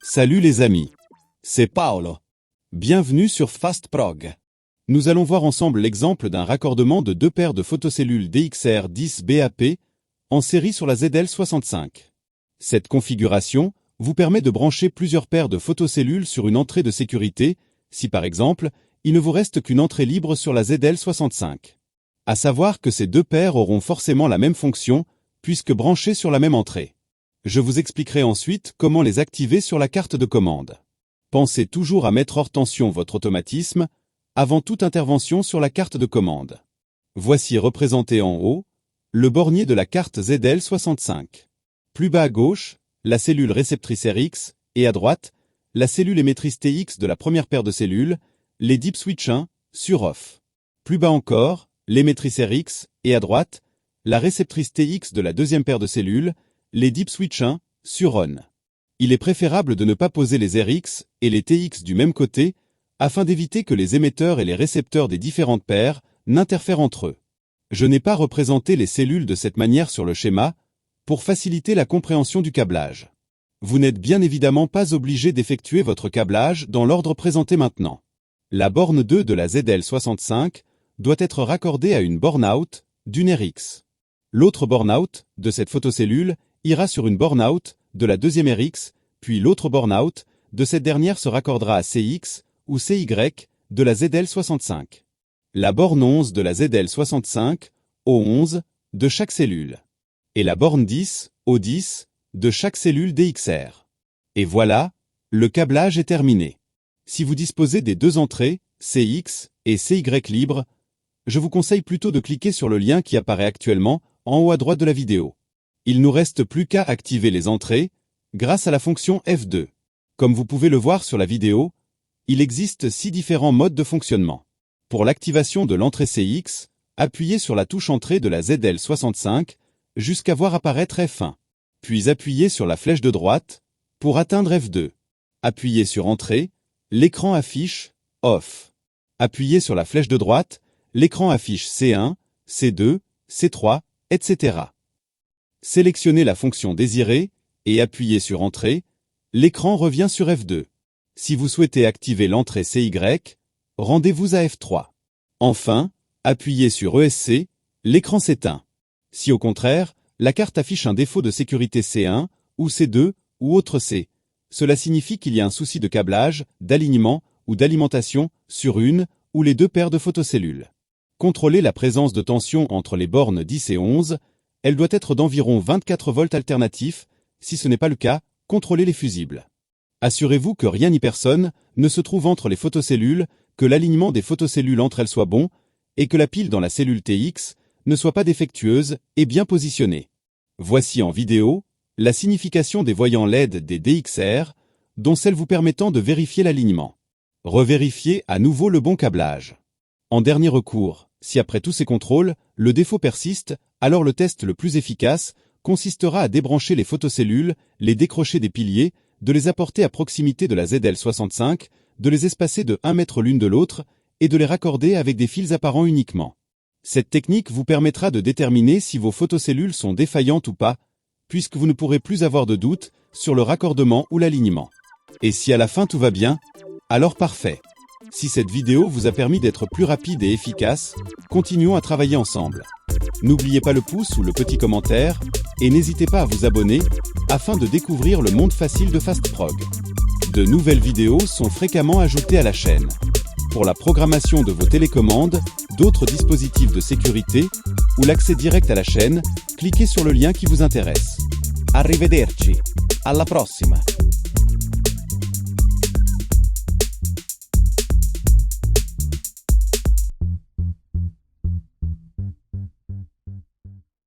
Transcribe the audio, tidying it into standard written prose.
Salut les amis, c'est Paolo. Bienvenue sur FastProg. Nous allons voir ensemble l'exemple d'un raccordement de deux paires de photocellules DXR10BAP en série sur la ZL65. Cette configuration vous permet de brancher plusieurs paires de photocellules sur une entrée de sécurité, si par exemple, il ne vous reste qu'une entrée libre sur la ZL65. À savoir que ces deux paires auront forcément la même fonction, puisque branchées sur la même entrée. Je vous expliquerai ensuite comment les activer sur la carte de commande. Pensez toujours à mettre hors tension votre automatisme avant toute intervention sur la carte de commande. Voici représenté en haut le bornier de la carte ZL65. Plus bas à gauche, la cellule réceptrice RX et à droite, la cellule émettrice TX de la première paire de cellules, les DIP switch 1 sur off. Plus bas encore, l'émettrice RX et à droite, la réceptrice TX de la deuxième paire de cellules, les DIP switch 1 sur on. Il est préférable de ne pas poser les RX et les TX du même côté afin d'éviter que les émetteurs et les récepteurs des différentes paires n'interfèrent entre eux. Je n'ai pas représenté les cellules de cette manière sur le schéma pour faciliter la compréhension du câblage. Vous n'êtes bien évidemment pas obligé d'effectuer votre câblage dans l'ordre présenté maintenant. La borne 2 de la ZL65 doit être raccordée à une borne out d'une RX. L'autre borne out de cette photocellule ira sur une borne out de la deuxième RX, puis l'autre borne out de cette dernière se raccordera à CX ou CY de la ZL65. La borne 11 de la ZL65 au 11 de chaque cellule. Et la borne 10 au 10 de chaque cellule DXR. Et voilà, le câblage est terminé. Si vous disposez des deux entrées, CX et CY libres, je vous conseille plutôt de cliquer sur le lien qui apparaît actuellement en haut à droite de la vidéo. Il nous reste plus qu'à activer les entrées grâce à la fonction F2. Comme vous pouvez le voir sur la vidéo, il existe 6 différents modes de fonctionnement. Pour l'activation de l'entrée CX, appuyez sur la touche entrée de la ZL65 jusqu'à voir apparaître F1. Puis appuyez sur la flèche de droite pour atteindre F2. Appuyez sur entrée, l'écran affiche off. Appuyez sur la flèche de droite, l'écran affiche C1, C2, C3, etc. Sélectionnez la fonction désirée et appuyez sur Entrée, l'écran revient sur F2. Si vous souhaitez activer l'entrée CY, rendez-vous à F3. Enfin, appuyez sur ESC, l'écran s'éteint. Si au contraire, la carte affiche un défaut de sécurité C1 ou C2 ou autre C, cela signifie qu'il y a un souci de câblage, d'alignement ou d'alimentation sur une ou les deux paires de photocellules. Contrôlez la présence de tension entre les bornes 10 et 11, elle doit être d'environ 24 volts alternatifs, si ce n'est pas le cas, contrôlez les fusibles. Assurez-vous que rien ni personne ne se trouve entre les photocellules, que l'alignement des photocellules entre elles soit bon, et que la pile dans la cellule TX ne soit pas défectueuse et bien positionnée. Voici en vidéo la signification des voyants LED des DXR, dont celle vous permettant de vérifier l'alignement. Revérifiez à nouveau le bon câblage. En dernier recours, si après tous ces contrôles, le défaut persiste, alors le test le plus efficace consistera à débrancher les photocellules, les décrocher des piliers, de les apporter à proximité de la ZL65, de les espacer de 1 mètre l'une de l'autre et de les raccorder avec des fils apparents uniquement. Cette technique vous permettra de déterminer si vos photocellules sont défaillantes ou pas, puisque vous ne pourrez plus avoir de doute sur le raccordement ou l'alignement. Et si à la fin tout va bien, alors parfait. Si cette vidéo vous a permis d'être plus rapide et efficace, continuons à travailler ensemble. N'oubliez pas le pouce ou le petit commentaire, et n'hésitez pas à vous abonner, afin de découvrir le monde facile de FastProg. De nouvelles vidéos sont fréquemment ajoutées à la chaîne. Pour la programmation de vos télécommandes, d'autres dispositifs de sécurité, ou l'accès direct à la chaîne, cliquez sur le lien qui vous intéresse. Arrivederci, alla prossima!